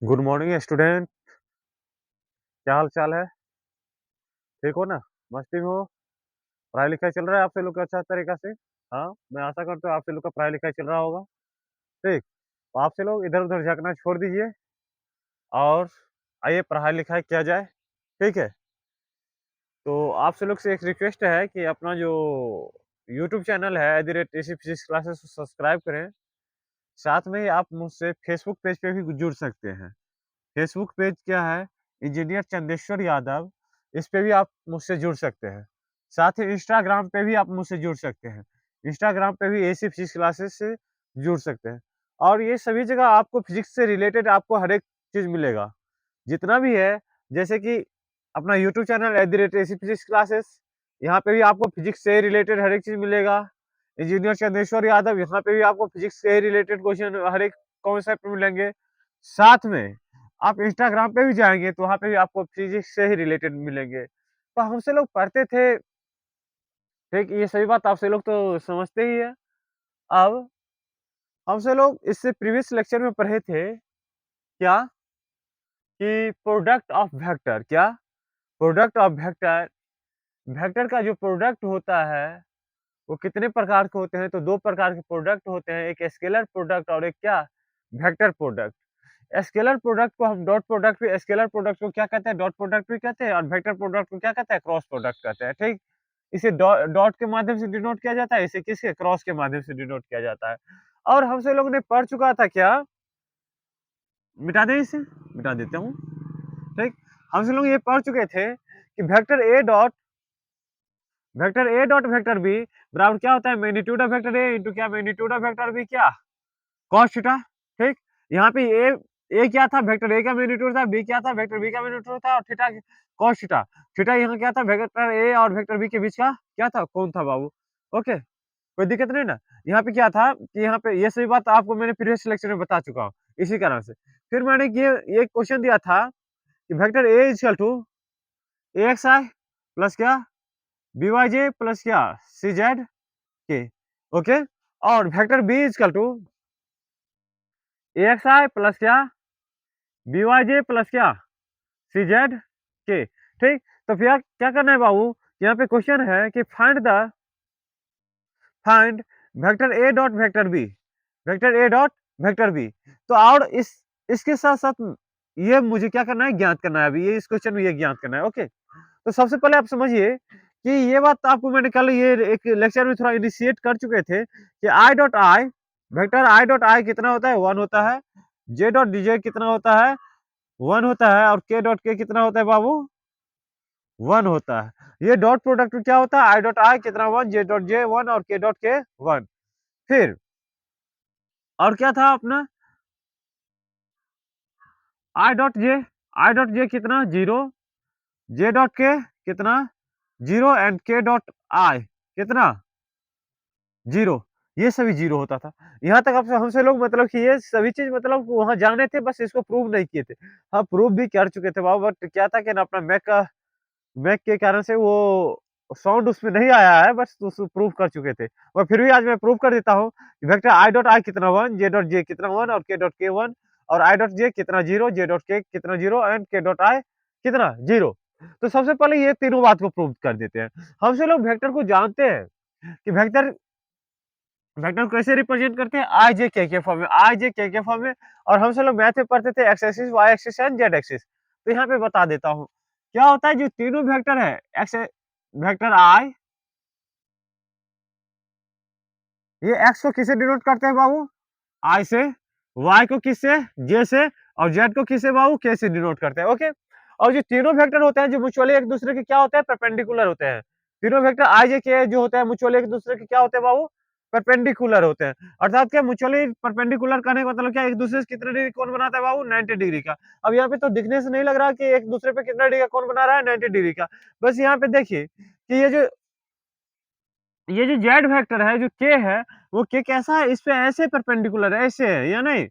Good morning student. क्या हाल चाल है? ठीक हो ना? मस्ती में हो? पढ़ाई लिखाई चल रहा है आपसे लोग का अच्छा तरीका से? हाँ, मैं आशा करता हूँ आपसे लोग का पढ़ाई लिखाई चल रहा होगा। ठीक। तो आपसे लोग इधर उधर झाँकना छोड़ दीजिए और आइए पढ़ाई लिखाई किया जाए। ठीक है। तो आपसे लोग से एक रिक्वेस्ट है कि अपना जो यूट्यूब चैनल है at the rate AC physics classes subscribe करें। साथ में ही आप मुझसे फेसबुक पेज पे भी जुड़ सकते हैं। फेसबुक पेज क्या है? इंजीनियर चंदेश्वर यादव। इस पे भी आप मुझसे जुड़ सकते हैं। साथ ही इंस्टाग्राम पे भी आप मुझसे जुड़ सकते हैं। इंस्टाग्राम पे भी ऐसी फिजिक्स क्लासेस से जुड़ सकते हैं। और ये सभी जगह आपको फिजिक्स से रिलेटेड आपको हर एक चीज़ मिलेगा। जितना भी है, जैसे कि अपना YouTube channel at the rate ऐसी फिजिक्स क्लासेस, यहाँ पे भी आपको फिजिक्स से रिलेटेड हर एक चीज़ मिलेगा। इंजीनियर चंदेश्वर यादव, यहाँ पे भी आपको फिजिक्स से रिलेटेड क्वेश्चन हर एक कॉन्सेप्ट मिलेंगे। साथ में आप इंस्टाग्राम पे भी जाएँगे तो वहाँ पे भी आपको फिज़िक्स से ही रिलेटेड मिलेंगे। तो हमसे लोग पढ़ते थे, ठीक, ये सभी बात आपसे लोग तो समझते ही हैं। अब हमसे लोग इससे प्रीवियस लेक्चर में पढ़े थे क्या कि प्रोडक्ट ऑफ वेक्टर, क्या? प्रोडक्ट ऑफ वेक्टर, वेक्टर का जो प्रोडक्ट होता है वो कितने प्रकार के होते हैं? तो 2 प्रकार के प्रोडक्ट होते हैं, एक स्केलर प्रोडक्ट और एक क्या? Vector product. स्केलर प्रोडक्ट को हम डॉट प्रोडक्ट भी, स्केलर प्रोडक्ट को क्या कहते हैं? डॉट प्रोडक्ट भी कहते हैं और वेक्टर प्रोडक्ट को क्या कहते हैं? क्रॉस प्रोडक्ट कहते हैं, ठीक? इसे डॉट के माध्यम से डिनोट किया जाता है, इसे किसके? क्रॉस के माध्यम से डिनोट किया जाता है। और हमसे लोगों ने पढ़ चुका था क्या? मिटा दें इसे? मिटा देता हूँ, ठीक? हमसे लोग ये पढ़ चुके थे कि vector A dot vector B बराबर क्या होता है? Magnitude of vector A into क्या? मैग्नीट्यूड ऑफ वेक्टर बी, क्या? कॉस थीटा, ठीक? यहाँ पे ए क्या था? वेक्टर ए का मैग्नीट्यूड था, बी क्या था? वेक्टर बी का मैग्नीट्यूड था और थीटा कॉस थीटा। थीटा यहाँ क्या था? वेक्टर ए और वेक्टर बी के बीच का क्या था? कोण था बाबू। ओके, कोई दिक्कत नहीं ना? यहाँ पे क्या था कि यहाँ पे ये सभी बात आपको मैंने प्रीवियस लेक्चर में बता चुका हूँ, इसी कारण से। फिर मैंने ये क्वेश्चन दिया था कि vector A is equal to axi plus क्या? byj प्लस क्या? cz के, ओके? और vector B is equal to axi plus क्या? byj प्लस क्या? cz के, ठीक? तो फिर क्या करना है बाबू? यहाँ पे क्वेश्चन है कि find vector A dot vector B, vector A dot vector B. तो और इसके साथ साथ ये मुझे क्या करना है? ज्ञात करना है। अभी ये इस क्वेश्चन में ये ज्ञात करना है, ओके? तो सबसे पहले आप समझिए कि ये बात आपको मैंने कल ये एक लेक्चर में थोड़ा इनिशिएट कर चुके थे कि I dot I, vector I dot I कितना होता है? 1 होता है। जे डॉट डीजे कितना होता है? 1 होता है। और के डॉट के कितना होता है बाबू? 1 होता है। ये डॉट प्रोडक्ट क्या होता है? आई डॉट आई कितना? 1, जे डॉट जे 1 और के डॉट के 1। फिर और क्या था अपना? आई डॉट जे कितना? 0, जे डॉट के कितना? 0 एंड के डॉट आई कितना? 0। ये सभी 0 होता था। यहाँ तक आप हमसे लोग मतलब कि ये सभी चीज़ मतलब वहाँ जाने थे, बस इसको प्रूव नहीं किए थे। हाँ, प्रूव भी कर चुके थे बाबू, बट क्या था कि ना अपना मैक के कारण से वो साउंड उसमें नहीं आया है, बस उसको प्रूव कर चुके थे। और फिर भी आज मैं प्रूव कर देता हूँ कि वेक्टर आई डॉट आई कितना 1, जे डॉट जे कितना 1 और के डॉट के 1 और आई डॉट जे कितना 0, जे डॉट के कितना 0 एंड के डॉट आई कितना 0। तो सबसे पहले ये तीनों बात को प्रूव कर देते हैं। हमसे लोग वेक्टर को जानते हैं कि वेक्टर वेक्टर को कैसे रिप्रेजेंट करते हैं? आई जे के फॉर्म में, आई जे के फॉर्म में। और हम सब लोग मैथ में पढ़ते थे X axis, Y axis and Z axis. तो यहाँ पे बता देता हूँ क्या होता है। जो तीनों वेक्टर है, एक्स वेक्टर आई, ये एक्स को किससे डिनोट करते हैं बाबू? आई से। वाई को किससे? जे से। और जेड को किससे बाबू? के से डिनोट करते हैं, ओके? और जो तीनों वेक्टर होते हैं जो म्यूचुअली एक दूसरे के क्या होते हैं? परपेंडिकुलर होते हैं। तीनों वेक्टर आई जे के जो होते हैं म्यूचुअली एक दूसरे के क्या होते हैं बाबू? परपेंडिकुलर होते हैं। अर्थात क्या म्यूचुअली परपेंडिकुलर कहने का मतलब क्या? एक दूसरे से कितने डिग्री कोण बनाता है बाबू? 90 डिग्री का। अब यहाँ पे तो दिखने से नहीं लग रहा कि एक दूसरे पे कितना डिग्री का कोण बना रहा है? 90 डिग्री का। बस यहाँ पे देखिए कि ये जो जेड वेक्टर है, जो के है, वो के कैसा है? इस पे ऐसे परपेंडिकुलर है, ऐसे है या नहीं?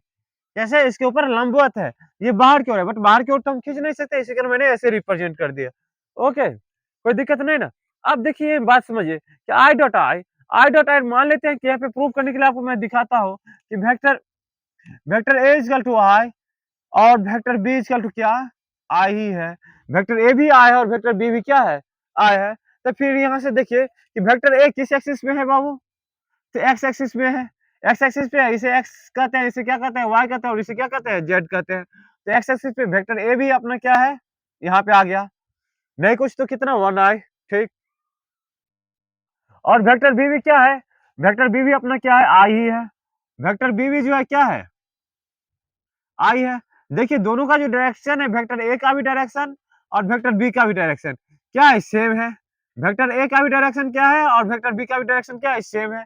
कैसे? इसके ऊपर लंबवत है। ये बाहर की ओर है, बट बाहर की ओर तो हम खींच नहीं सकते, इसी कारण मैंने ऐसे रिप्रेजेंट कर दिया। ओके, कोई दिक्कत नहीं ना? अब देखिए बात समझिए कि आई डॉट आई मान लेते हैं कि यहाँ पे प्रूव करने के लिए आपको मैं दिखाता हूँ कि vector vector A is equal to I, और वेक्टर बी इक्वल टू क्या, आई ही है। वेक्टर ए भी आई है और वेक्टर बी भी क्या है, आई है। तो फिर यहाँ से देखिए कि वेक्टर ए किस एक्सिस में है बाबू, तो एक्स एक्सिस में है। एक्स एक्सिस पे है, इसे एक्स कहते हैं, इसे क्या कहते हैं, वाई कहते हैं, और इसे क्या कहते हैं, जेड कहते हैं। तो एक्स एक्सिस पे वेक्टर ए भी अपना क्या है, यहाँ पे आ गया, नहीं कुछ तो कितना, वन आई, ठीक। और वेक्टर बी भी क्या है, वेक्टर बी भी अपना क्या है, आई ही है। वेक्टर बी भी जो है क्या है, आई है। देखिए दोनों का जो डायरेक्शन है, वेक्टर ए का भी डायरेक्शन और वेक्टर बी का भी डायरेक्शन क्या है, सेम है। वेक्टर ए का भी डायरेक्शन क्या है और वेक्टर बी का भी डायरेक्शन क्या है, सेम है,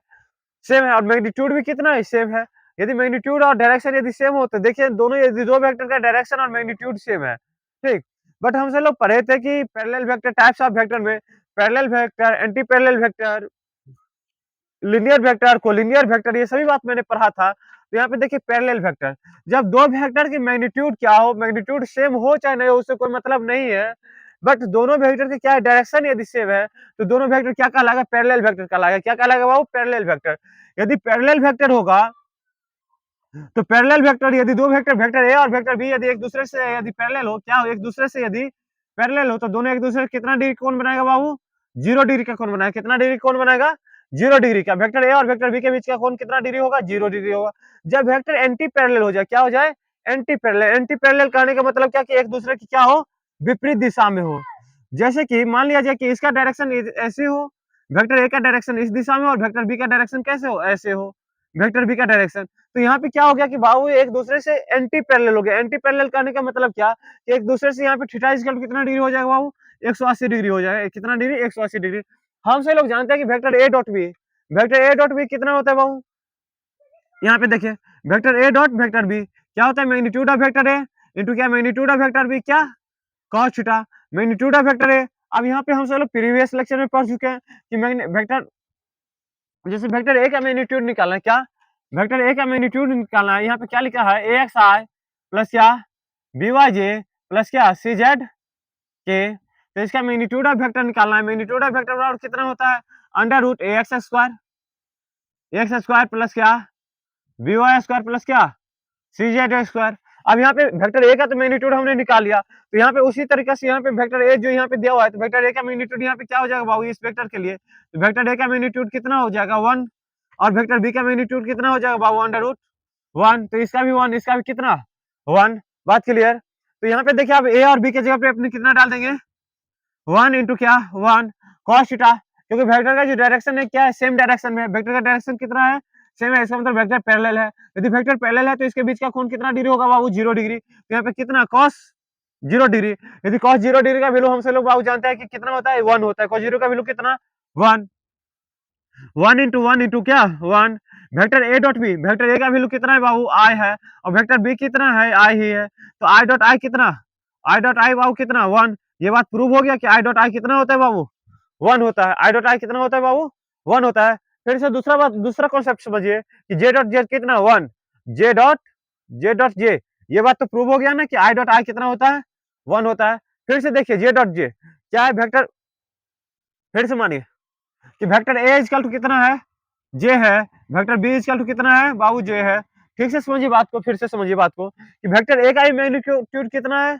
सेम है। और मैग्नीट्यूड भी कितना है, सेम है। यदि मैग्नीट्यूड और डायरेक्शन यदि सेम हो तो देखिए दोनों, यदि दो वेक्टर का डायरेक्शन और मैग्नीट्यूड सेम है, ठीक। बट हमसे लोग पढ़े थे कि parallel vector, types of vector में parallel vector, anti parallel vector, linear vector, collinear vector, ये सभी बात मैंने पढ़ा था। तो यहाँ पे देखिए पैरेलल वेक्टर, जब दो वेक्टर की मैग्नीट्यूड क्या हो, मैग्नीट्यूड सेम हो चाहे नहीं हो, उससे कोई मतलब नहीं है। बट दोनों वेक्टर के क्या है, डायरेक्शन यदि सेम है तो दोनों वेक्टर क्या कहलाएगा, पैरेलल वेक्टर कहलाएगा। क्या कहलाएगा बाबू, पैरेलल वेक्टर। यदि पैरेलल वेक्टर होगा तो पैरेलल वेक्टर, यदि दो वेक्टर, वेक्टर ए और वेक्टर बी यदि एक दूसरे से यदि पैरेलल हो, क्या हो, एक दूसरे से यदि पैरेलल हो, तो दोनों एक दूसरे से कितना डिग्री कोण बनाएगा बाबू, 0 डिग्री का कोण बनाएगा। कितना डिग्री कोण बनाएगा, 0 डिग्री का। वेक्टर ए और वेक्टर बी के बीच का कोण कितना डिग्री होगा, 0 डिग्री होगा। जब वेक्टर एंटी पैरेलल हो जाए, क्या हो जाए, एंटी पैरेलल। एंटी पैरेलल कहने का मतलब क्या, कि एक दूसरे की क्या हो, विपरीत दिशा में हो। जैसे कि मान लिया जाए कि इसका डायरेक्शन ऐसे हो, वेक्टर ए का डायरेक्शन इस दिशा में और वेक्टर बी का डायरेक्शन कैसे हो, ऐसे हो, वेक्टर बी का डायरेक्शन। तो यहाँ पे क्या हो गया कि बाबू एक दूसरे से एंटी पैरेलल हो गया। एंटी पैरेलल करने का मतलब क्या, कि एक दूसरे से यहाँ पे थीटा इक्वल कितना डिग्री हो जाएगा बाबू, 180 डिग्री हो जाएगा। कितना डिग्री, 180 डिग्री। हम से लोग जानते हैं कि vector A dot B, vector A dot B कितना होता है बाबू, यहाँ पे देखिए vector A dot vector B क्या होता है, magnitude of vector A into क्या, मैग्नीट्यूड ऑफ वेक्टर बी, क्या, cos theta. Magnitude of vector A, अब यहाँ पे हम सब लोग प्रीवियस लेक्चर में पढ़ चुके हैं कि वेक्टर, जैसे वेक्टर ए का मैग्नीट्यूड निकालना है, क्या, वेक्टर ए का मैग्नीट्यूड निकालना है। यहाँ पे क्या लिखा है, ए एक्स आई प्लस क्या, बी वाई जे प्लस क्या, सी जेड के। तो इसका मैग्नीट्यूड ऑफ वेक्टर निकालना है। मैग्नीट्यूड ऑफ वेक्टर बराबर कितना होता है, अंडर रूट ए एक्स स्क्वायर प्लस क्या, बी वाई स्क्वायर प्लस क्या, सी जेड स्क्वायर। अब यहाँ पे वेक्टर ए का तो मैग्नीट्यूड हमने निकाल लिया, तो यहाँ पे उसी तरीके से यहाँ पे वेक्टर ए जो यहाँ पे दिया हुआ है, तो वेक्टर ए का मैग्नीट्यूड यहाँ पे क्या हो जाएगा बाबू, इस वेक्टर के लिए, तो वेक्टर ए का मैग्नीट्यूड कितना हो जाएगा, 1। और वेक्टर बी का मैग्नीट्यूड कितना हो जाएगा बाबू, अंडर रूट 1। तो इसका भी 1, इसका भी कितना, 1। बात क्लियर। तो यहाँ पे देखिए अब ए और बी के जगह पे अपने कितना डाल देंगे, 1 इंटू क्या, 1 कॉस थीटा। क्योंकि वेक्टर का जो डायरेक्शन है क्या है, सेम डायरेक्शन में है। वेक्टर का डायरेक्शन कितना है, सेम है, इसका मतलब वेक्टर पैरेलल है। यदि वेक्टर पैरेलल है तो इसके बीच का कोण कितना डिग्री होगा बाबू, 0 डिग्री। तो यहाँ पे कितना, कॉस 0 डिग्री। यदि कॉस 0 डिग्री का वैल्यू हमसे लोग बाबू जानते हैं कि कितना होता है, 1 होता है। कॉस 0 का वैल्यू कितना, 1। 1 इंटू 1 इंटू क्या, 1। Vector A dot B, vector A का वैल्यू कितना है बाबू, आई है, और वेक्टर बी कितना है, आई ही है। तो आई डॉट आई कितना, आई डॉट आई बाबू कितना, 1। ये बात प्रूव हो गया कि आई डॉट आई कितना होता है बाबू, 1 होता है। आई डॉट आई कितना होता है बाबू, 1 होता है। फिर से दूसरा बात, दूसरा कॉन्सेप्ट समझिए कि जे डॉट जे कितना, 1। जे डॉट जे, ये बात तो प्रूव हो गया ना कि आई डॉट आई कितना होता है, 1 होता है। फिर से देखिए जे डॉट जे क्या है, वेक्टर, फिर से मानिए कि वेक्टर ए इक्वल टू कितना है, जे है। वेक्टर बी इक्वल टू कितना है बाबू, जे है। ठीक से समझिए बात को, फिर से समझिए बात को कि वेक्टर ए का मैग्नीट्यूड कितना है,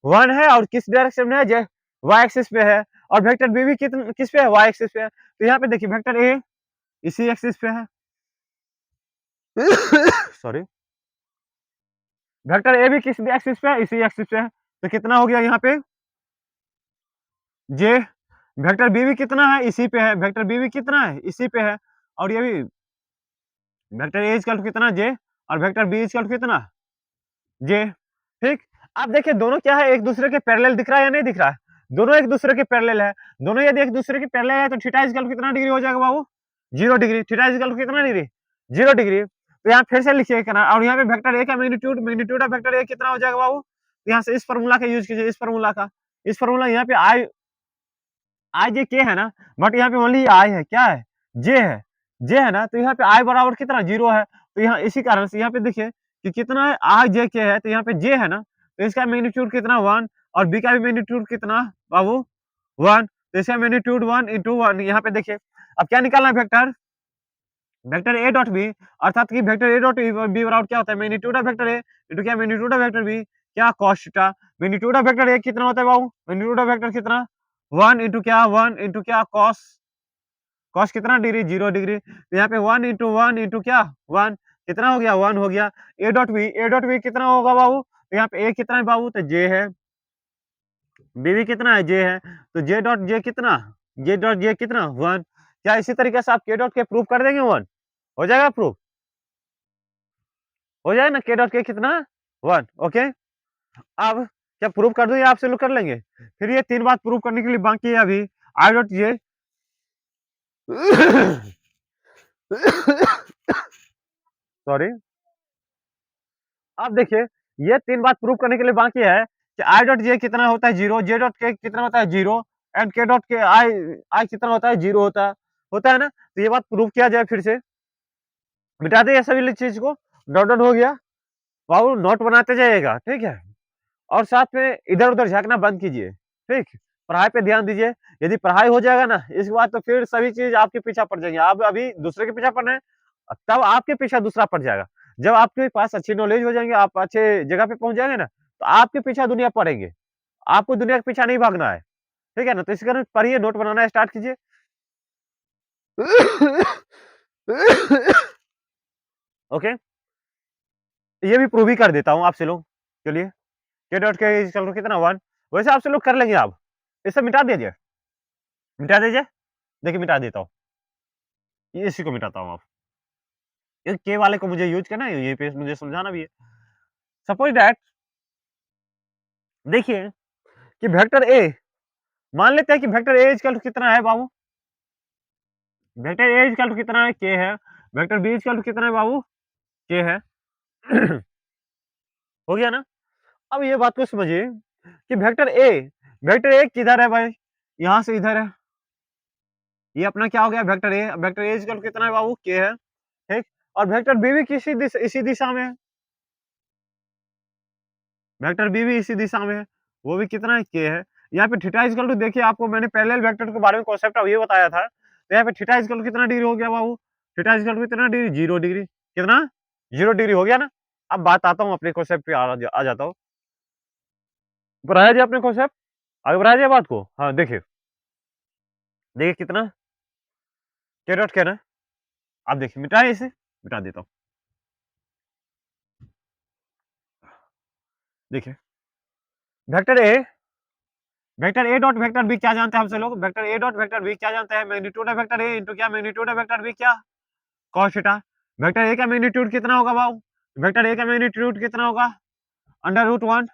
1 है, और किस डायरेक्शन में है, जे वाई एक्सिस पे है। और वेक्टर बी भी कितना, किस पे है, वाई एक्सिस पे है। तो यहाँ पे देखिए वेक्टर ए इसी एक्सिस पे है सॉरी, वेक्टर ए भी किस एक्सिस पे है, इसी एक्सिस पे है। तो कितना हो गया यहाँ पे, जे। वेक्टर बी भी कितना है, इसी पे है। वेक्टर बी भी कितना है, इसी पे है। और ये भी वेक्टर ए इक्वल टू कितना, जे, और वेक्टर बी इक्वल टू कितना, जे। ठीक। अब देखिए दोनों क्या है, एक दूसरे के पैरेलल दिख रहा है या नहीं दिख रहा है, दोनों एक दूसरे के पैरेलल है। दोनों यदि एक दूसरे के पैरेलल है तो थीटा इक्वल टू कितना डिग्री हो जाएगा बाबू, 0 डिग्री। थीटा इक्वल टू कितना डिग्री, 0 डिग्री। तो यहाँ फिर से लिखिए करना, और यहाँ पे वेक्टर ए का magnitude, magnitude of vector A कितना हो जाएगा बाबू, तो यहाँ से इस फार्मूला का यूज कीजिए, इस फार्मूला का, इस फार्मूला यहाँ पे आई, आई जे के है ना, बट यहाँ पे ओनली आई है, क्या है, जे है, जे है ना। तो यहाँ पे आई बराबर कितना, 0 है। तो यहाँ इसी कारण से यहाँ पे देखिए कि कितना है, आई जे के है, तो यहाँ पे जे है ना, तो इसका मैग्नीट्यूड कितना, 1। और बी का भी मैग्नीट्यूड कितना बाबू, 1। तो इसका मैग्नीट्यूड 1 इंटू 1। यहाँ पे देखिए अब क्या निकालना है vector, vector A dot B, अर्थात कि वेक्टर ए डॉट बी बराबर क्या होता है, magnitude of vector A into क्या, मैग्नीट्यूड ऑफ वेक्टर बी, क्या cos theta. Magnitude of vector A कितना होता है बाबू, मैग्नीट्यूड ऑफ वेक्टर कितना, 1 इंटू क्या, 1 इंटू क्या कॉस, कॉस कितना डिग्री, 0 डिग्री। तो यहाँ पे 1 इंटू 1 इंटू क्या 1, कितना हो गया 1 हो गया। ए डॉट बी कितना होगा बाबू, तो यहाँ पे ए कितना है बाबू, तो जे है, बी भी कितना है, जे है, तो जे डॉट जे कितना, जे डॉट जे कितना 1। क्या इसी तरीके से आप के डॉट के प्रूव कर देंगे 1, हो जाएगा प्रूफ, हो जाएगा ना, के डॉट के कितना 1, ओके। अब क्या प्रूव कर दूं या आप से लोग कर लेंगे, फिर ये 3 बात प्रूव करने के लिए बाकी है अभी। आई डॉट जे सॉरी, अब देखिए ये 3 बात प्रूव करने के लिए बाकी है कि आई डॉट जे कितना होता है 0, जे डॉट के कितना होता है 0 एंड के डॉट के आई आई कितना होता है 0 होता है ना। तो ये बात प्रूव किया जाए फिर से, मिटा दे ये सभी चीज को, डॉट डॉट हो गया बाबू, नोट बनाते जाइएगा, ठीक है। और साथ में इधर-उधर झाँकना बंद कीजिए, ठीक? पढ़ाई पे ध्यान दीजिए, यदि पढ़ाई हो जाएगा ना, इसके बाद तो फिर सभी चीज़ आपके पीछा पड़ जाएँगी। आप अभी दूसरे के पीछा पड़ रहे हैं, तब आपके पीछा दूसरा पड़ जाएगा। जब आपके पास अच्छी नॉलेज हो जाएँगे, आप अच्छे जगह पे पहुँच जाएँगे ना, तो आपके पीछा दुनिया पड़ेंगे। आपको दुनिया के पीछा नहीं भागना है, ठीक है ना? तो इसी कारण पढ़िए, नोट बनाना स्टार्ट कीजिए। ओके, ये भी प्रूव ही कर देता हूँ आपसे लोग, चलिए। के डॉट के चलो कितना 1, वैसे आपसे लोग कर लेंगे आप। इसे मिटा दीजिए, मिटा दीजिए। देखिए मिटा देता हूँ, ये इसी को मिटाता हूँ अब। ये के वाले को मुझे यूज़ करना है, ये पे मुझे समझाना भी है। सपोज़ दैट देखिए कि वेक्टर ए, मान लेते हैं कि वेक्टर ए इक्वल टू कितना है बाबू? वेक्टर ए इक्वल टू कितना है? के है। वेक्टर बी इक्वल टू कितना है बाबू? के है। हो गया ना? अब ये बात को समझिए कि वेक्टर ए किधर है भाई? यहाँ से इधर है। ये अपना क्या हो गया वेक्टर ए इक्वल टू कितना है बाबू? के है, ठीक? और वेक्टर बी भी इसी दिशा में है। वेक्टर बी भी इसी दिशा में है, वो भी कितना है? के है। यहाँ पे थीटा इक्वल टू देखिए आपको मैंने पैरेलल वेक्टर के बारे में कॉन्सेप्ट अब ये बताया था, तो यहाँ पे थीटा इक्वल टू कितना डिग्री हो गया बाबू? थीटा इक्वल टू कितना डिग्री? 0 डिग्री। कितना? 0 डिग्री हो गया ना? अब बात आता हूँ अपने कॉन्सेप्ट पे आ जाता हूँ। बढ़ाया जाए अपने कॉन्सेप्ट? आगे बढ़ाया जाए बात को? हाँ, देखिए, देखिए कितना? के डॉट क्या है ना? आप देखिए मिटाएँ इसे? मिटा देता हूँ। देखिए, vector A vector A dot vector B क्या जानते हैं हमसे लोग? Vector A dot vector B क्या जानते हैं? Magnitude of vector A into क्या मैग्नीट्यूड ऑफ वेक्टर बी क्या? Cos theta. वेक्टर ए का मैग्नीट्यूड कितना होगा बाबू? वेक्टर ए का मैग्नीट्यूड कितना होगा? अंडर रूट 1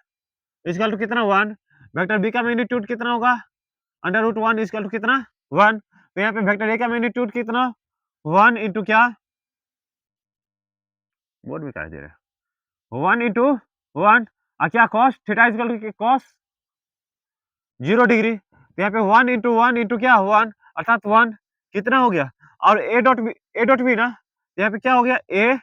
इक्वल टू कितना 1। वेक्टर बी का मैग्नीट्यूड कितना होगा? अंडर रूट 1 इक्वल टू कितना 1। तो यहाँ पे वेक्टर ए का मैग्नीट्यूड कितना 1 इंटू क्या, बोर्ड में क्या दे रहा है 1 इंटू 1 और क्या cos theta equal to cos 0 degree. तो यहाँ पे 1 इंटू 1 इंटू क्या 1 अर्थात 1 कितना हो गया। और ए डॉट बी ना, तो यहाँ पे क्या हो गया ए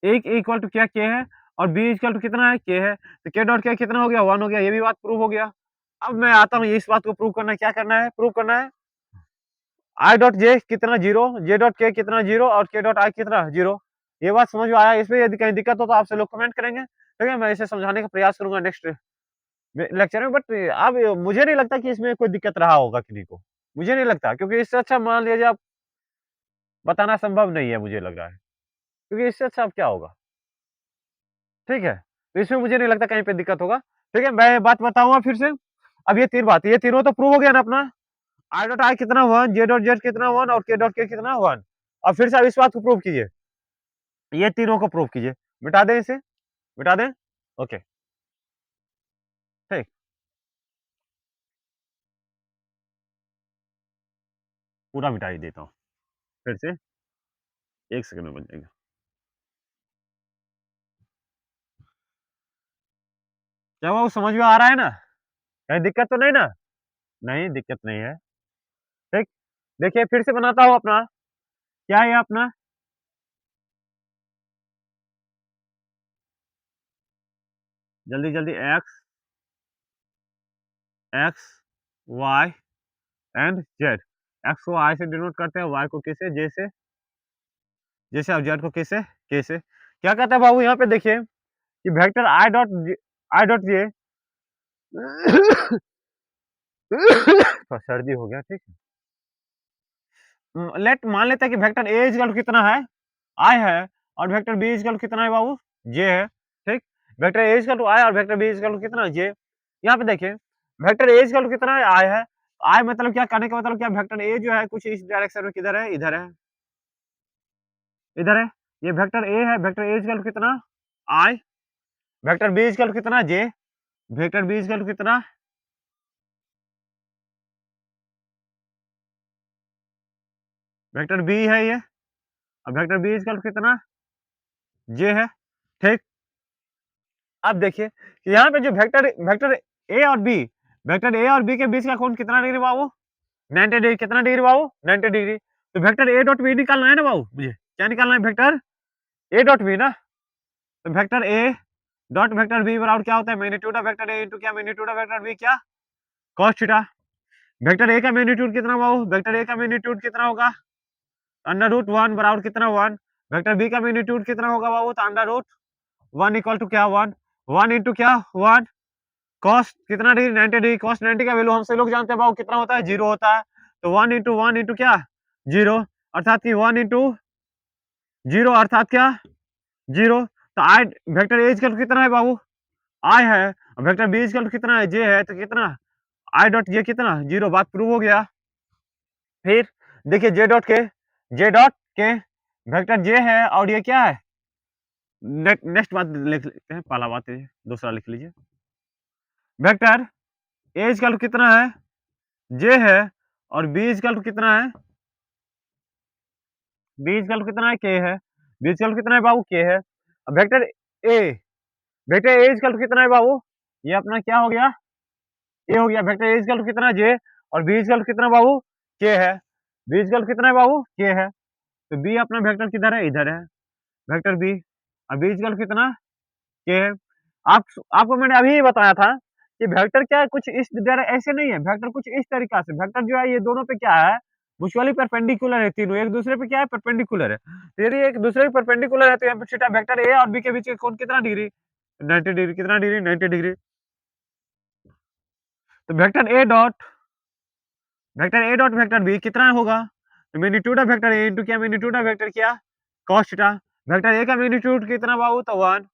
इक्वल टू क्या के है और बी इक्वल टू कितना है के है। तो के डॉट क्या कितना हो गया 1 हो गया, ये भी बात प्रूव हो गया। अब मैं आता हूँ इस बात को प्रूव करना है, क्या करना है प्रूव करना है आई डॉट जे कितना 0, जे डॉट के कितना 0 और के डॉट आई कितना 0। ये बात समझ में आया? इसमें यदि कहीं दिक्कत हो तो आपसे लोग कमेंट करेंगे, ठीक है। मैं इसे समझाने का प्रयास करूंगा नेक्स्ट लेक्चर में, बट अब मुझे नहीं लगता कि इसमें कोई दिक्कत रहा होगा किसी को, मुझे नहीं लगता, क्योंकि इससे अच्छा मान लीजिए आप बताना संभव नहीं है मुझे लग रहा है, क्योंकि इससे अच्छा अब क्या होगा, ठीक है। तो इसमें मुझे नहीं लगता कहीं पे दिक्कत होगा, ठीक है। मैं बात बताऊंगा फिर से। अब ये तीनों तो प्रूव हो गया ना अपना, आई डॉट आई कितना 1, जे डॉट जेड कितना 1 और के डॉट के कितना 1। अब फिर से अब इस बात को प्रूव कीजिए, ये तीनों को प्रूव कीजिए। मिटा दें इसे, मिटा दें, ओके, ठीक। पूरा मिटा ही देता हूँ फिर से, 1 सेकंड में बन जाएगा। क्या वो समझ में आ रहा है ना? कहीं दिक्कत तो नहीं ना? नहीं दिक्कत नहीं है, ठीक। देखिए फिर से बनाता हूँ अपना, क्या है अपना, जल्दी जल्दी X X Y and Z. X को आई से डिनोट करते हैं, वाई को किसे जे से, जैसे आप जेड को के से क्या कहता है बाबू यहाँ पे देखिए कि वेक्टर आई डॉट जे थोड़ा सर्दी हो गया, ठीक है। लेट मान लेते हैं कि वेक्टर ए इक्वल टू कितना है, आई है, और वेक्टर बी इक्वल टू कितना है बाबू, जे है, ठीक। Vector A equal to I और वेक्टर बी इक्वल टू कितना, जे। यहाँ पे देखिए वेक्टर ए इक्वल टू कितना है, आई है। आई मतलब क्या, कहने का मतलब क्या, वेक्टर ए जो है कुछ इस डायरेक्शन में किधर है, इधर है, इधर है। ये वेक्टर ए है, वेक्टर ए इक्वल टू कितना, आई। वेक्टर बी इक्वल टू कितना, जे। वेक्टर बी इक्वल टू कितना, वेक्टर बी है ये, और वेक्टर बी इक्वल टू कितना, जे है, ठीक। अब देखिए कि यहाँ पे जो वेक्टर वेक्टर ए और बी, वेक्टर ए और बी के बीच का कोण कितना डिग्री बाबू, 90 डिग्री। कितना डिग्री बाबू, 90 डिग्री। तो वेक्टर ए डॉट बी निकालना है ना बाबू, मुझे क्या निकालना है, वेक्टर ए डॉट बी ना। तो vector A dot vector B बराबर क्या होता है, magnitude of vector A into क्या, मैग्नीट्यूड ऑफ वेक्टर बी क्या, cos थीटा। वेक्टर ए का मैग्नीट्यूड कितना बाबू, वेक्टर ए का मैग्नीट्यूड कितना होगा, अंडर रूट 1 बराबर कितना 1। वेक्टर बी का मैग्नीट्यूड कितना होगा बाबू, तो अंडर रूट 1 इक्वल टू क्या 1, 1 इंटू क्या 1, cos कितना डिग्री 90 डिग्री। cos 90 का वैल्यू हम सब लोग जानते हैं बाबू कितना होता है, 0 होता है। तो 1 इंटू क्या 0, अर्थात कि 1 इंटू 0 अर्थात क्या 0। तो आई वेक्टर ए इक्वल टू कितना है बाबू, आई है, और वेक्टर बी इक्वल टू कितना है, जे है। तो कितना आई डॉट जे कितना 0, बात प्रूव हो गया। फिर देखिए जे डॉट के वेक्टर जे है और ये क्या है, नेक्स्ट बात लिख लेते हैं, पहला बात है दूसरा लिख लीजिए। वेक्टर ए इक्वल टू कितना है, जे है, और बी इक्वल टू कितना है, बी इक्वल टू कितना है, के है। बी इक्वल टू कितना है बाबू, के है। अब ए वेक्टर ए इक्वल टू कितना है बाबू, ये अपना क्या हो गया, ए हो गया। वेक्टर ए इक्वल टू कितना जे, और बी इक्वल टू कितना बाबू, के है। बी इक्वल टू कितना है बाबू, के है। तो बी अपना वेक्टर किधर है, इधर है, वेक्टर बी। अब बी इक्वल टू कितना, के है। आप आपको मैंने अभी ही बताया था कि वेक्टर क्या है, कुछ इस ऐसे नहीं है, वेक्टर कुछ इस तरीका से। वेक्टर जो है ये दोनों पे क्या है, म्यूचुअली परपेंडिकुलर है, तीनों एक दूसरे पे क्या है, परपेंडिकुलर है। तो यदि एक दूसरे पे परपेंडिकुलर है तो यहाँ पे थीटा वेक्टर ए और बी के बीच का कोण कितना डिग्री, 90 डिग्री। कितना डिग्री, 90 डिग्री। तो vector A dot vector B कितना होगा, तो magnitude of vector A into क्या, मैग्नीट्यूड ऑफ वेक्टर क्या, cos थीटा। वेक्टर ए का मैग्नीट्यूड कितना बाबू, तो 1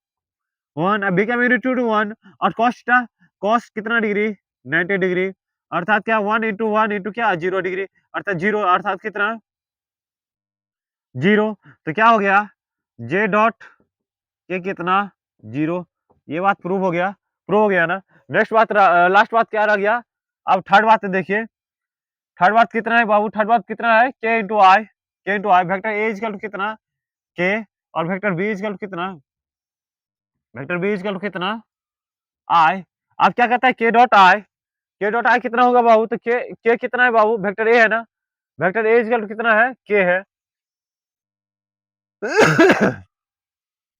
1, अब बी का मैग्नीट्यूड 1, और cos थीटा, cos कितना डिग्री 90 डिग्री, अर्थात क्या 1 इंटू 1 इंटू क्या 0 डिग्री, अर्थात 0 अर्थात कितना 0। तो क्या हो गया, जे डॉट के कितना 0। ये बात प्रूव हो गया ना। नेक्स्ट बात लास्ट बात क्या रह गया, अब थर्ड बात देखिए। थर्ड बात कितना है बाबू, थर्ड बात कितना है, के into I, K into I. Vector A equal to कितना, के, और वेक्टर बी इक्वल टू कितना, वेक्टर बी इक्वल टू कितना आई। अब क्या कहता है, के डॉट आई कितना होगा बाबू, तो के कितना है बाबू, वेक्टर ए है ना, वेक्टर ए इक्वल टू कितना है, के है।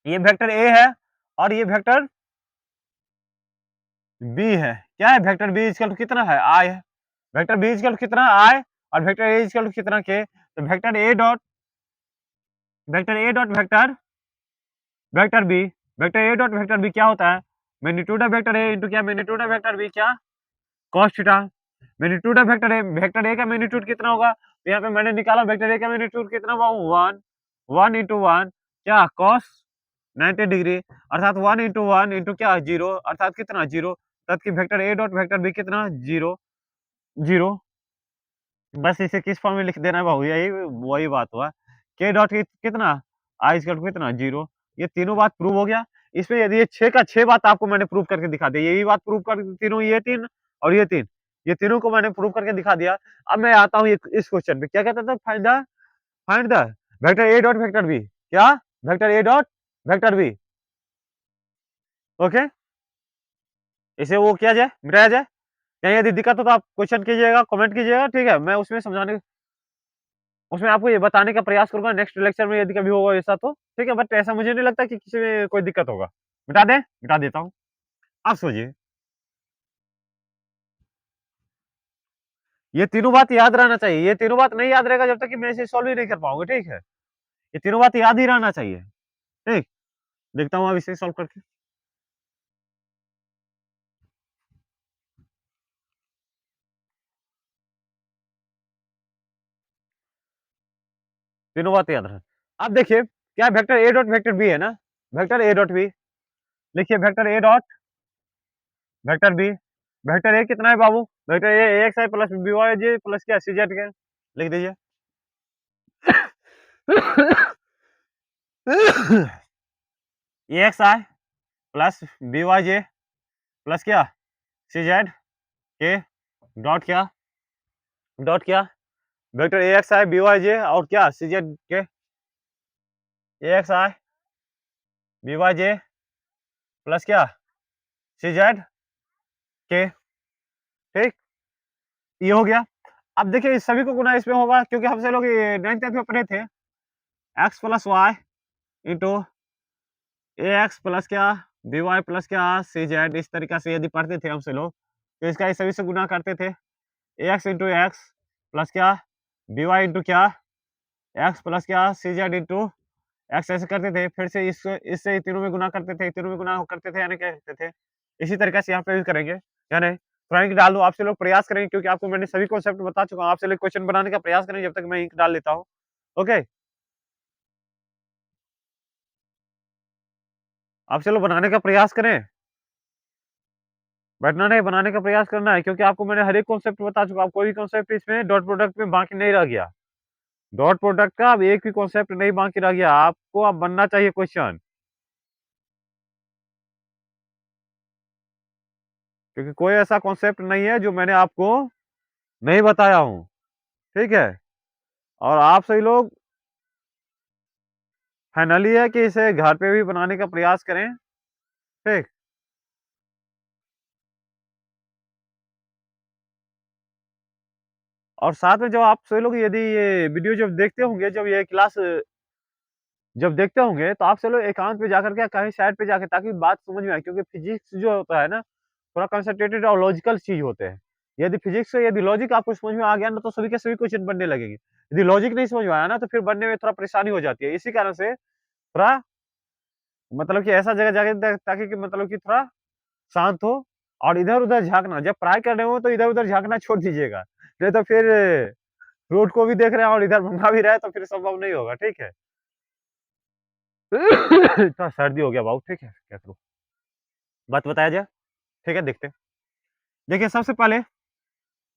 ये वेक्टर ए है, और ये वेक्टर बी है। क्या है, वेक्टर बी इक्वल टू कितना है, आई है। वेक्टर बी इक्वल टू कितना आई, और वेक्टर ए इक्वल टू कितना, के। तो vector A dot vector B, vector A dot vector B क्या होता है, magnitude of vector A into क्या, मैग्नीट्यूड ऑफ वेक्टर बी क्या, cos theta. Magnitude of vector A का मैग्नीट्यूड कितना होगा, तो यहाँ पे मैंने निकाला वेक्टर ए का मैग्नीट्यूड कितना होगा, 1 1 इंटू 1 क्या cos 90 डिग्री, अर्थात 1 इंटू 1 इंटू क्या 0, अर्थात कितना 0। तब कि vector A dot vector B कितना 0 0। बस इसे किस फॉर्म में लिख देना है बाबू, यही वही बात हुआ। के डॉट कितना आई इक्वल टू कितना 0। ये तीनों बात प्रूव हो गया। इसमें यदि ये 6 का 6 बात आपको मैंने प्रूव करके दिखा दिया, यही बात प्रूव कर तीनों, ये 3 और ये 3, ये तीनों को मैंने प्रूव करके दिखा दिया। अब मैं आता हूँ इस क्वेश्चन पे, क्या कहता था, find the vector A dot vector B, क्या vector A dot vector B. Okay, इसे वो किया जाए, मिटाया जाए। कहीं यदि दिक्कत हो तो आप क्वेश्चन कीजिएगा, कमेंट कीजिएगा, ठीक है। मैं उसमें समझाने, उसमें आपको ये बताने का प्रयास करूंगा नेक्स्ट लेक्चर में, यदि कभी होगा ऐसा तो ठीक है। बट ऐसा मुझे नहीं लगता कि किसी में कोई दिक्कत होगा। मिटा दें, मिटा देता हूँ, आप सोचिए। ये तीनों बात याद रहना चाहिए, ये तीनों बात नहीं याद रहेगा जब तक कि मैं इसे सॉल्व ही नहीं कर पाऊंगा, ठीक है। ये तीनों बात याद ही रहना चाहिए। ठीक, देखता हूँ अब इसे सॉल्व करके। तीनों बात याद रहे। अब देखिए क्या vector A dot vector B है ना, वेक्टर ए डॉट बी लिखिए, vector A dot vector B, vector A कितना है बाबू, vector A X I plus B Y J plus क्या सी जेड के, लिख दीजिए। A X I plus B Y J plus क्या C Z K dot क्या, dot क्या vector A X I B Y J और क्या C Z K, A X I B Y J plus क्या C Z के। ठीक, ये हो गया। अब देखिए इस सभी को गुना इसमें होगा क्योंकि हमसे लोग ये 9th में पढ़े थे एक्स प्लस वाई इंटू ए एक्स प्लस क्या बी वाई प्लस क्या सी जेड, इस तरीका से यदि पढ़ते थे हमसे लोग तो इसका इस सभी से गुना करते थे, ए एक्स इंटू एक्स प्लस क्या बी वाई इंटू क्या एक्स प्लस क्या सी जेड इंटू एक्स, ऐसे करते थे। फिर से इससे तीनों में गुना करते थे, तीनों में गुना करते थे, यानी क्या करते थे इसी तरीके से यहाँ पे भी करेंगे, यानी थोड़ा इंक डाल दो। आपसे लोग प्रयास करेंगे क्योंकि आपको मैंने सभी कॉन्सेप्ट बता चुका हूँ, आपसे लोग क्वेश्चन बनाने का प्रयास करेंगे जब तक मैं इंक डाल लेता हूँ। ओके, आप चलो बनाने का प्रयास करें, बैठना नहीं, बनाने का प्रयास करना है क्योंकि आपको मैंने हर एक कॉन्सेप्ट बता चुका हूँ, कोई भी कॉन्सेप्ट इसमें डॉट प्रोडक्ट में बाकी नहीं रह गया, डॉट प्रोडक्ट का अब एक भी कॉन्सेप्ट नहीं बाकी रह गया, आपको अब बनना चाहिए क्वेश्चन, क्योंकि कोई ऐसा कॉन्सेप्ट नहीं है जो मैंने आपको नहीं बताया हूँ। ठीक है, और आप सभी लोग फाइनली है कि इसे घर पे भी बनाने का प्रयास करें। ठीक, और साथ में जब आप सभी लोग यदि ये वीडियो जब देखते होंगे, जब ये क्लास जब देखते होंगे तो आप सभी लोग एकांत पे जाकर के कहीं साइड पे जाके ताकि बात समझ में आए, क्योंकि फिजिक्स जो होता है ना थोड़ा कंसंट्रेटेड और लॉजिकल चीज होते हैं। यदि फिजिक्स से यदि लॉजिक आपको समझ में आ गया ना तो सभी के सभी क्वेश्चन बनने लगेंगे, यदि लॉजिक नहीं समझ में आया ना तो फिर बनने में थोड़ा परेशानी हो जाती है। इसी कारण से थोड़ा मतलब कि ऐसा जगह जाके ताकि कि मतलब कि थोड़ा शांत हो, और इधर-उधर झाँकना, जब पढ़ाई कर रहे हो तो इधर-उधर झाँकना छोड़ दीजिएगा। नहीं तो फिर रोड को भी देख रहे हैं और इधर बना भी रहे तो फिर संभव नहीं होगा, ठीक है? थोड़ा सर्दी हो गया भाऊ, ठीक है? क्या करूँ? बात बताया जाए? ठीक है, देखते हैं। देखिए सबसे पहले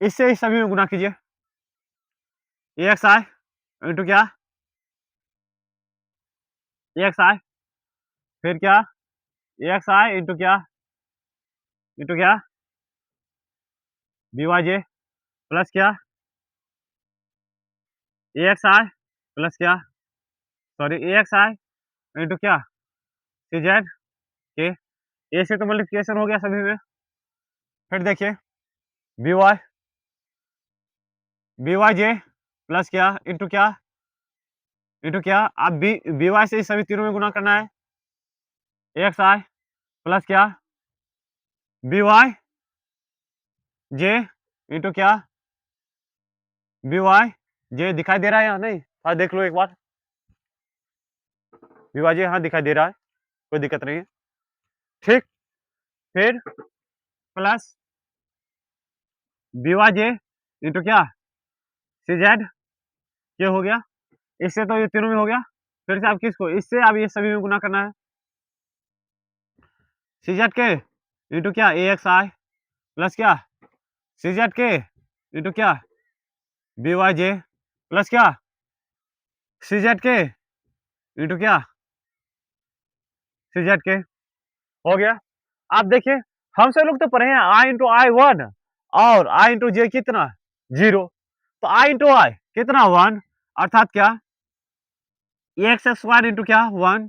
इससे इस सभी में गुणा कीजिए। एक्स आई इंटू क्या? एक्स आई फिर क्या? एक्स आई इंटू क्या? इंटू क्या? बी वाई जे प्लस क्या? एक्स आई प्लस क्या? सॉरी एक्स आई इंटू क्या? C Z K. ए से तो मल्टीप्लिकेशन हो गया सभी में। फिर देखिए बी वाई जे प्लस क्या इंटू क्या इंटू क्या, अब बी वाई से सभी तीनों में गुना करना है, एक्स आई प्लस क्या बी वाई जे इंटू क्या बी वाई जे, दिखाई दे रहा है या नहीं? हाँ देख लो एक बार, बी वाई जे हाँ दिखाई दे रहा है, कोई दिक्कत नहीं है। ठीक, फिर plus B Y J into क्या सी जेड के हो गया, इससे तो ये तीनों में हो गया। फिर से आप किसको इससे अब ये सभी में गुना करना है, सी जेड के इंटू क्या ए एक्स आई प्लस क्या सी जेड के इंटू क्या बी वाई जे प्लस क्या सी जेड के इंटू क्या सी जेड के हो गया। आप देखिए हम सब लोग तो पढ़े हैं आई इंटू आई वन और आई इंटू जे कितना जीरो, तो आई इंटू आई कितना वन, अर्थात क्या एक्स स्क्वायर इंटू क्या वन,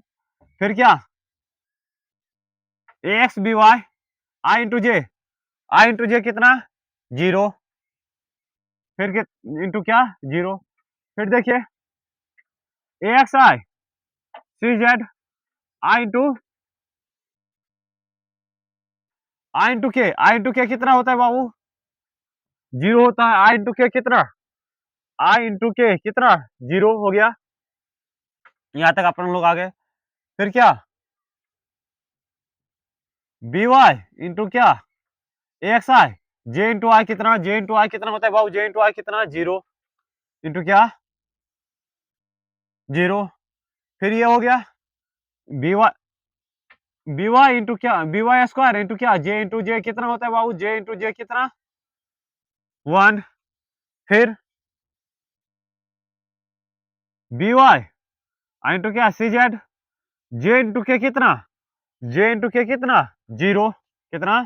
फिर क्या A X B Y I into J कितना जीरो, फिर इंटू क्या जीरो, फिर देखिए A X I C Z I into K कितना होता है बाबू जीरो होता है, आई इंटू के कितना आई इंटू के कितना जीरो हो गया। यहाँ तक अपन लोग आ गए। फिर क्या, बी वाई इंटू क्या, A X I, J into I कितना, जे इंटू आई कितना होता है बाबू, जे इंटू आई कितना, जीरो इंटू क्या, जीरो। फिर ये हो गया B Y, B Y into क्या, बी वाई स्क्वायर इंटू क्या, जे इंटू जे कितना होता है बाबू, जे इंटू जे कितना, वन। फिर बी वाई इंटू क्या, C Z, J into K कितना, जे इंटू के कितना, जीरो, कितना,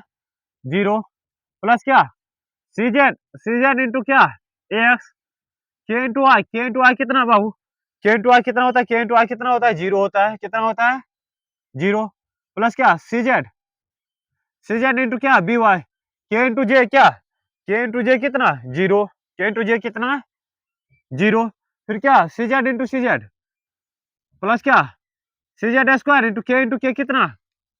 जीरो। प्लस क्या, सी जेड इंटू क्या, ए एक्स, के into I, K into I कितना बाबू, के इंटू आई कितना होता है, के इंटू आई कितना होता है, जीरो होता है, कितना होता है, जीरो। प्लस क्या, सी जेड इंटू क्या, बी वाई, के इंटू जे क्या, के इंटू जे कितना, जीरो, के इंटू जे कितना, जीरो। फिर क्या, सी जेड इंटू सी जेड, प्लस क्या, C Z square into K कितना,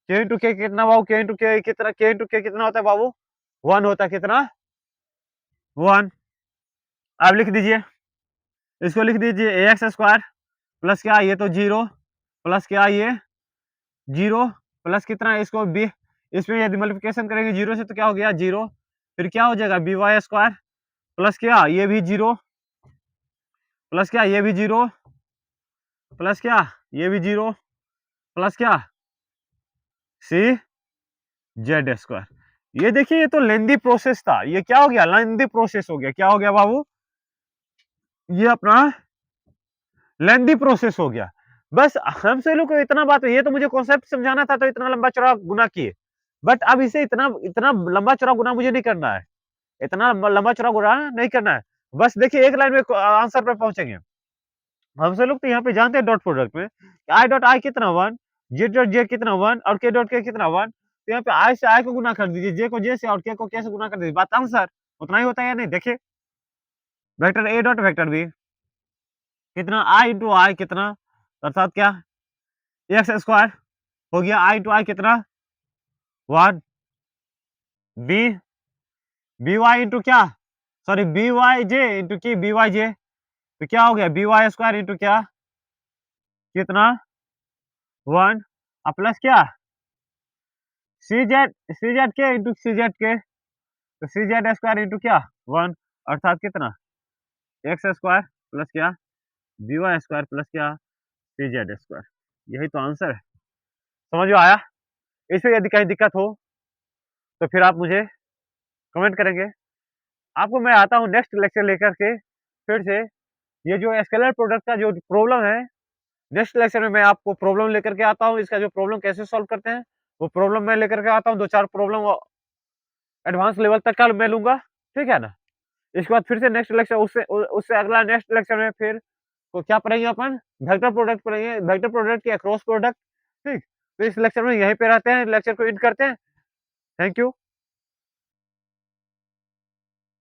के इंटू के कितना बाबू, के इंटू के कितना, के इंटू के कितना होता है बाबू, वन होता है, कितना, वन। अब लिख दीजिए, इसको लिख दीजिए ए एक्स स्क्वायर प्लस क्या, ये तो जीरो, प्लस क्या, ये जीरो, प्लस कितना, इसको बी, इसमें यदि मल्टीप्लिकेशन करेंगे जीरो से तो क्या हो गया, जीरो। फिर क्या हो जाएगा, बी वाई स्क्वायर प्लस क्या, ये भी जीरो, प्लस क्या, ये भी जीरो, प्लस क्या, ये भी जीरो, प्लस क्या, सी जेड स्क्वायर। ये देखिए, ये तो लेंदी प्रोसेस था, ये क्या हो गया, लेंदी प्रोसेस हो गया, क्या हो गया बाबू, ये अपना लेंदी प्रोसेस हो गया। बस हमसे लोग को इतना बात, ये तो मुझे कॉन्सेप्ट समझाना था, तो इतना लंबा चौड़ा गुना किए। बट अब इसे इतना इतना लंबा चौड़ा गुना मुझे नहीं करना है, इतना लंबा चौड़ा गुना नहीं करना है। बस देखिए, एक लाइन में आंसर पे पहुंचेंगे। हमसे लोग तो यहाँ पे जानते हैं डॉट प्रोडक्ट में, आई डॉट आई कितना वन, जे डॉट जे कितना वन, और के डॉट के कितना वन। तो यहाँ पे आई से आई को गुना कर दीजिए, जे को जे से, और के को के से गुना कर दीजिए, बात आंसर उतना ही होता है या नहीं। देखिए, vector A dot vector B कितना, आई इंटू आई कितना, अर्थात क्या, एक्स स्क्वायर हो गया, आई इंटू आई कितना, one. B, B Y into क्या, sorry B Y J into K, B Y J, तो क्या हो गया, बी वाई स्क्वायर इंटू क्या, कितना, वन, प्लस क्या, सी जेड के इंटू सी जेड के, तो सी जेड स्क्वायर इंटू क्या, वन, अर्थात कितना, एक्स स्क्वायर प्लस क्या, बी वाई स्क्वायर प्लस क्या, सी जेड स्क्वायर। यही तो आंसर है। समझ में आया। इसमें यदि कहीं दिक्कत हो तो फिर आप मुझे कमेंट करेंगे। आपको मैं आता हूँ नेक्स्ट लेक्चर लेकर के फिर से, ये जो स्केलर प्रोडक्ट का जो प्रॉब्लम है, नेक्स्ट लेक्चर में मैं आपको प्रॉब्लम लेकर के आता हूँ, इसका जो प्रॉब्लम कैसे सॉल्व करते हैं वो प्रॉब्लम मैं लेकर के आता हूँ, 2-4 प्रॉब्लम एडवांस लेवल तक का मैं लूँगा, ठीक है ना? इसके बाद फिर से नेक्स्ट लेक्चर, उससे उससे अगला नेक्स्ट लेक्चर में फिर तो क्या पढ़ेंगे अपन, वेक्टर प्रोडक्ट पढ़ेंगे, वेक्टर प्रोडक्ट की क्रॉस प्रोडक्ट, ठीक? तो इस लेक्चर में यहीं पे रहते हैं, लेक्चर को एंड करते हैं। Thank you.